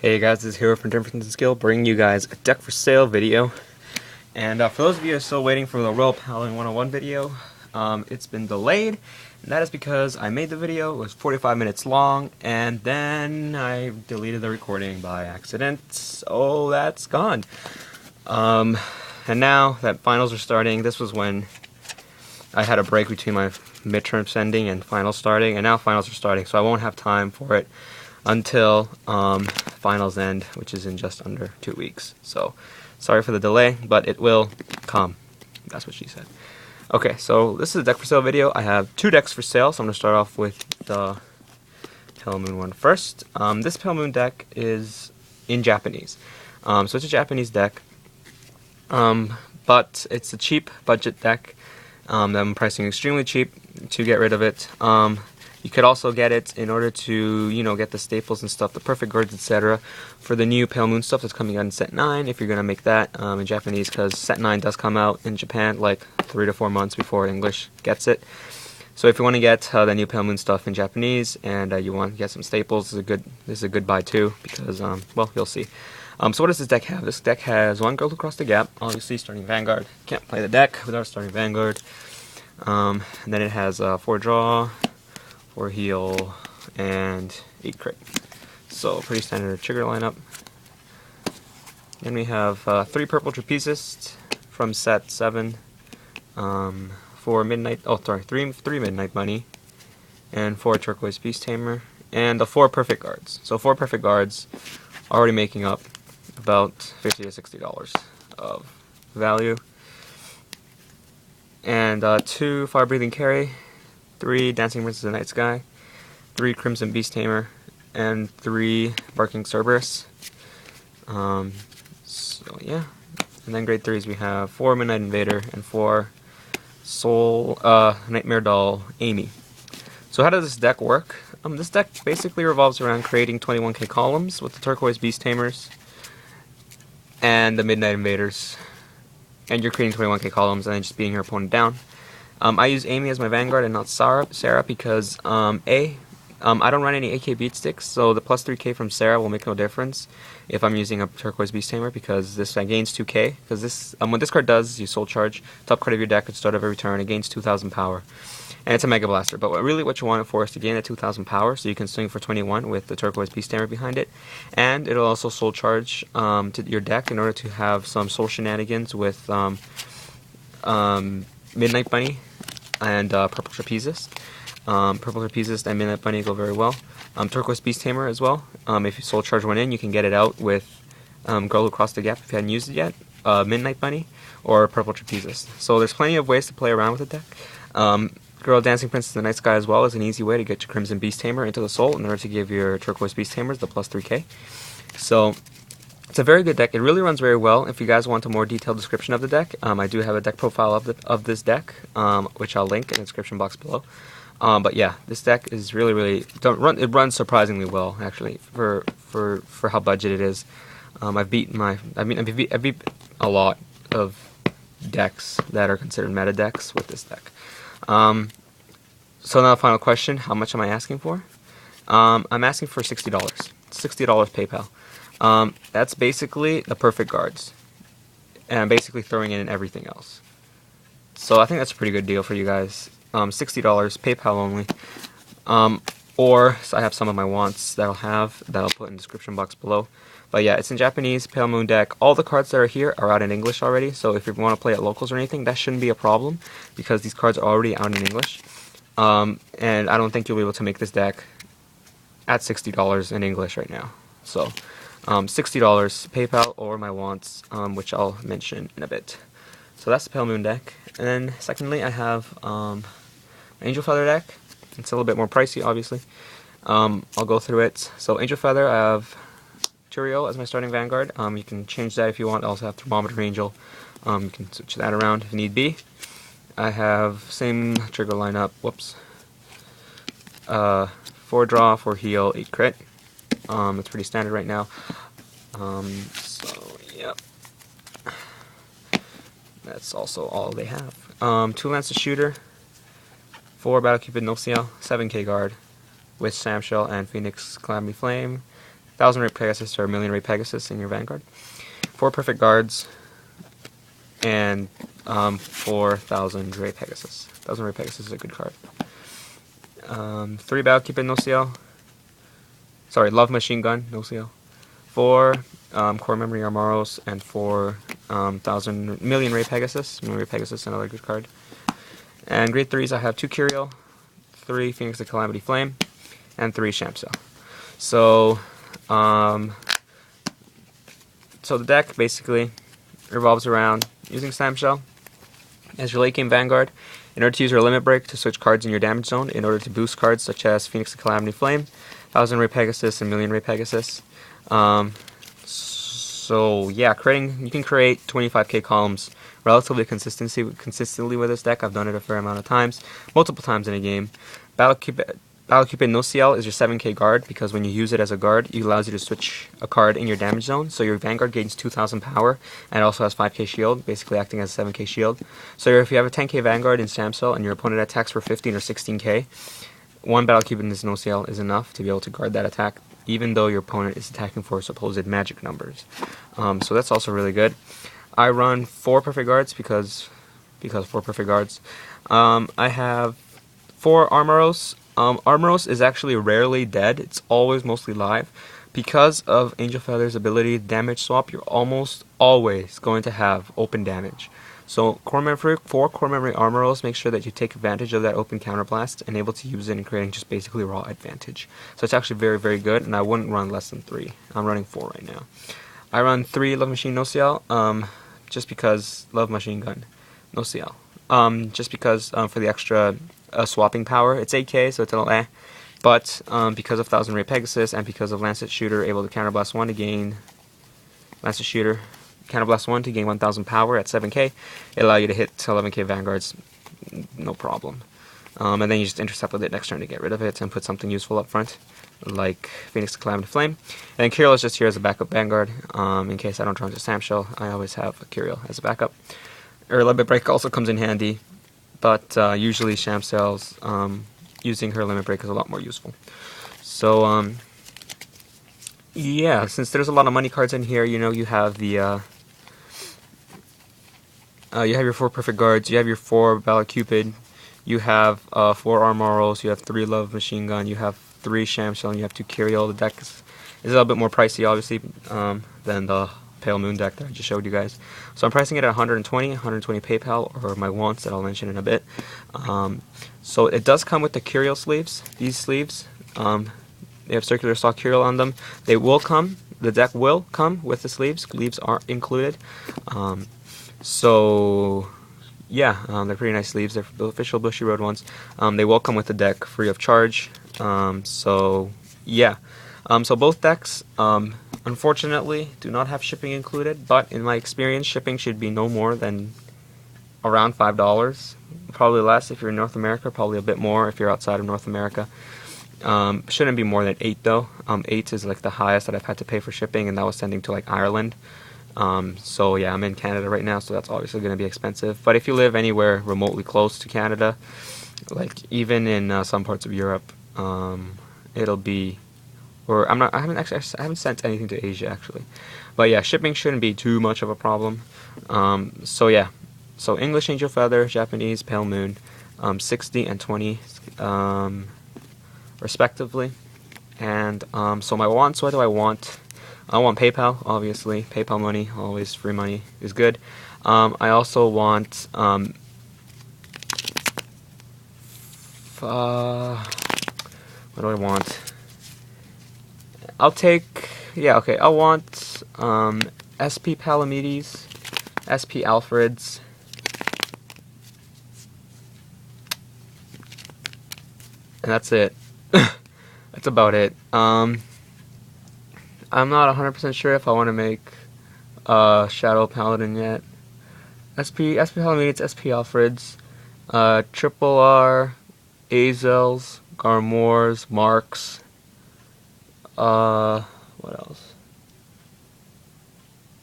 Hey guys, this is HerO from DifferenceInSkill, bringing you guys a deck for sale video. And for those of you who are still waiting for the Royal Paladin 101 video, it's been delayed. And that is because I made the video, it was 45 minutes long, and then I deleted the recording by accident, so that's gone. And now that finals are starting, this was when I had a break between my midterms ending and finals starting, and now finals are starting, so I won't have time for it until finals end, which is in just under 2 weeks. So sorry for the delay, but it will come. That's what she said. Okay, so this is a deck for sale video. I have 2 decks for sale, so I'm going to start off with the Pale Moon one first. This Pale Moon deck is in Japanese. So it's a Japanese deck, but it's a cheap budget deck that I'm pricing extremely cheap to get rid of it. You could also get it in order to, get the staples and stuff, the perfect guards, etc. for the new Pale Moon stuff that's coming out in Set 9, if you're going to make that in Japanese, because Set 9 does come out in Japan like 3 to 4 months before English gets it. So if you want to get the new Pale Moon stuff in Japanese and you want to get some staples, this is a good buy too, because, well, you'll see. So what does this deck have? This deck has 1 Girl Across the Gap, obviously starting Vanguard. Can't play the deck without starting Vanguard. And then it has 4 draw, 4 heal, and 8 crit. So pretty standard trigger lineup. Then we have 3 purple trapezists from set 7, 4 midnight. Oh, sorry, 3 midnight bunny, and 4 turquoise beast tamer, and the 4 perfect guards. So 4 perfect guards, already making up about $50 to $60 of value. And 2 fire breathing carry, 3 Dancing Princess of the Night Sky, 3 Crimson Beast Tamer, and 3 Barking Cerberus. So yeah. And then grade 3s we have 4 Midnight Invader and 4 Soul Nightmare Doll Amy. So how does this deck work? This deck basically revolves around creating 21k columns with the Turquoise Beast Tamers and the Midnight Invaders. And you're creating 21k columns and then just beating your opponent down. I use Amy as my Vanguard and not Sarah because, I don't run any AK beat sticks, so the plus 3k from Sarah will make no difference if I'm using a Turquoise Beast Tamer, because this gains 2k. Because this, what this card does is you soul charge, top card of your deck at the start of every turn, it gains 2,000 power. And it's a Mega Blaster, but what you want it for is to gain that 2,000 power, so you can swing for 21 with the Turquoise Beast Tamer behind it. And it'll also soul charge to your deck in order to have some soul shenanigans with Midnight Bunny and Purple Trapezist. Purple Trapezist and Midnight Bunny go very well. Turquoise Beast Tamer as well. If you soul charge one in, you can get it out with Girl Across the Gap if you hadn't used it yet, Midnight Bunny, or Purple Trapezist. So there's plenty of ways to play around with the deck. Girl Dancing Princess of the Night Sky as well is an easy way to get your Crimson Beast Tamer into the soul in order to give your Turquoise Beast Tamers the plus 3k. So it's a very good deck. It really runs very well. If you guys want a more detailed description of the deck, I do have a deck profile of this deck, which I'll link in the description box below. But yeah, this deck is really it runs surprisingly well actually for how budget it is. I've beat a lot of decks that are considered meta decks with this deck. So now the final question: how much am I asking for? I'm asking for $60. $60 PayPal. That's basically the perfect guards, and I'm basically throwing in everything else. So I think that's a pretty good deal for you guys. $60 PayPal only. Or so I have some of my wants that I'll put in the description box below. But yeah, it's in Japanese, Pale Moon deck. All the cards that are here are out in English already, so if you want to play at locals or anything, that shouldn't be a problem, because these cards are already out in English. And I don't think you'll be able to make this deck at $60 in English right now. So, $60 PayPal or my wants, which I'll mention in a bit. So that's the Pale Moon deck. And then secondly, I have Angel Feather deck. It's a little bit more pricey, obviously. I'll go through it. So Angel Feather, I have HerO as my starting Vanguard. You can change that if you want. I also have Thermometer Angel. You can switch that around if need be. I have same trigger lineup. Whoops. 4 draw, 4 heal, 8 crit. It's pretty standard right now. So yep. That's also all they have. 2 Lancer Shooter, 4 Battle Cupid Noxiel, 7k guard with Samshell and Phoenix Calamity Flame, 1,000 rate Pegasus or 1,000,000 rate Pegasus in your Vanguard. 4 perfect guards, and 4,000 rate Pegasus. 1,000 rate Pegasus is a good card. 3 Battle Cupid, no CL. Sorry, Love Machine Gun, no CL. 4 Core Memory Armoros, and 4 1,000,000,000 rate Pegasus. 1,000,000 rate Pegasus, another good card. And grade 3s, I have 2 Curiel, 3 Phoenix the Calamity Flame, and 3 Shamsel. So, so the deck basically revolves around using Slamshell as your late game Vanguard in order to use your Limit Break to switch cards in your damage zone in order to boost cards such as Phoenix the Calamity Flame, 1,000 rate Pegasus, and 1,000,000 rate Pegasus. So yeah, you can create 25k columns relatively consistently with this deck. I've done it a fair amount of times, multiple times in a game. Battle Cupid no CL is your 7k guard, because when you use it as a guard, it allows you to switch a card in your damage zone. So your Vanguard gains 2,000 power and it also has 5k shield, basically acting as a 7k shield. So if you have a 10k Vanguard in Shamsel and your opponent attacks for 15 or 16k, one Battle Cupid no CL is enough to be able to guard that attack, even though your opponent is attacking for supposed magic numbers. So that's also really good. I run 4 perfect guards because 4 perfect guards. I have 4 Armoros. Armoros is actually rarely dead. It's always mostly live. Because of Angel Feather's ability to damage swap, you're almost always going to have open damage. So 4 core memory Armoros, make sure that you take advantage of that open counterblast and able to use it in creating just basically raw advantage. So it's actually very, very good, and I wouldn't run less than 3. I'm running 4 right now. I run 3 Love Machine no CL, just because Love Machine Gun no CL. Just because for the extra swapping power. It's 8k, so it's a little but because of 1,000 rate Pegasus and because of Lancet Shooter able to counterblast 1 to gain Lancet Shooter counterblast 1 to gain 1,000 power at 7k, it allows you to hit 11k Vanguards no problem. And then you just intercept with it next turn to get rid of it and put something useful up front, like Phoenix the Calamity Flame. And Curiel is just here as a backup Vanguard. In case I don't turn into Slamshell, I always have a Curiel as a backup. Her Limit Break also comes in handy, but usually Shamsell's using her Limit Break is a lot more useful. So yeah, since there's a lot of money cards in here, you have the you have your 4 perfect guards, you have your 4 Battle Cupid, you have 4 Armoros, you have 3 Love Machine Gun, you have 3 Shamshell, and you have 2 Curiel. The deck is a little bit more pricey, obviously, than the Pale Moon deck that I just showed you guys. So I'm pricing it at 120 PayPal, or my wants that I'll mention in a bit. So it does come with the Curiel sleeves. These sleeves, they have circular stock Curiel on them. They will come, the deck will come with the sleeves. Sleeves are included. So yeah, they're pretty nice sleeves. They're the official Bushy Road ones. They will come with the deck free of charge. So yeah, so both decks unfortunately do not have shipping included, but in my experience, shipping should be no more than around $5. Probably less if you're in North America, probably a bit more if you're outside of North America. Shouldn't be more than 8 though. 8 is like the highest that I've had to pay for shipping, and that was sending to like Ireland. So yeah, I'm in Canada right now, so that's obviously going to be expensive. But if you live anywhere remotely close to Canada, like even in some parts of Europe, it'll be, or I haven't sent anything to Asia actually. But yeah, shipping shouldn't be too much of a problem. So yeah, so English Angel Feather, Japanese Pale Moon, 60 and 20 respectively. And so my wants, what do I want? I want PayPal, obviously. PayPal money, always free money is good. I also want what do I want? I'll take, yeah, okay, I want SP Palamedes, SP Alfreds, and that's it. That's about it. I'm not 100% sure if I want to make Shadow Paladin yet. SP Palamedes, SP Alfreds, Triple R, Azels, Garmors, Marks. What else?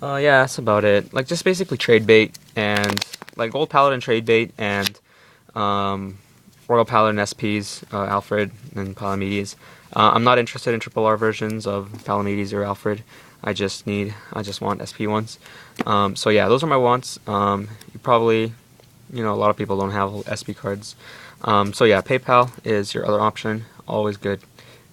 Yeah, that's about it. Like, just basically trade bait, and like Gold Paladin trade bait, and Royal Paladin SPs, Alfred and Palamedes. I'm not interested in triple R versions of Palamedes or Alfred. I just want SP ones. So yeah, those are my wants. You probably, a lot of people don't have SP cards. So yeah, PayPal is your other option. Always good.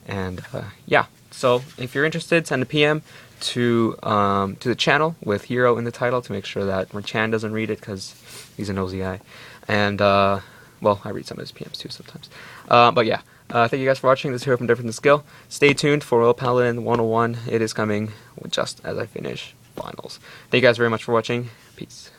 And yeah, so if you're interested, send a PM to the channel with HerO in the title to make sure that Chan doesn't read it because he's a nosy guy. And well, I read some of his PMs too sometimes. But yeah, thank you guys for watching. This is HerO from DifferenceInSkill. Stay tuned for Royal Paladin 101. It is coming just as I finish finals. Thank you guys very much for watching. Peace.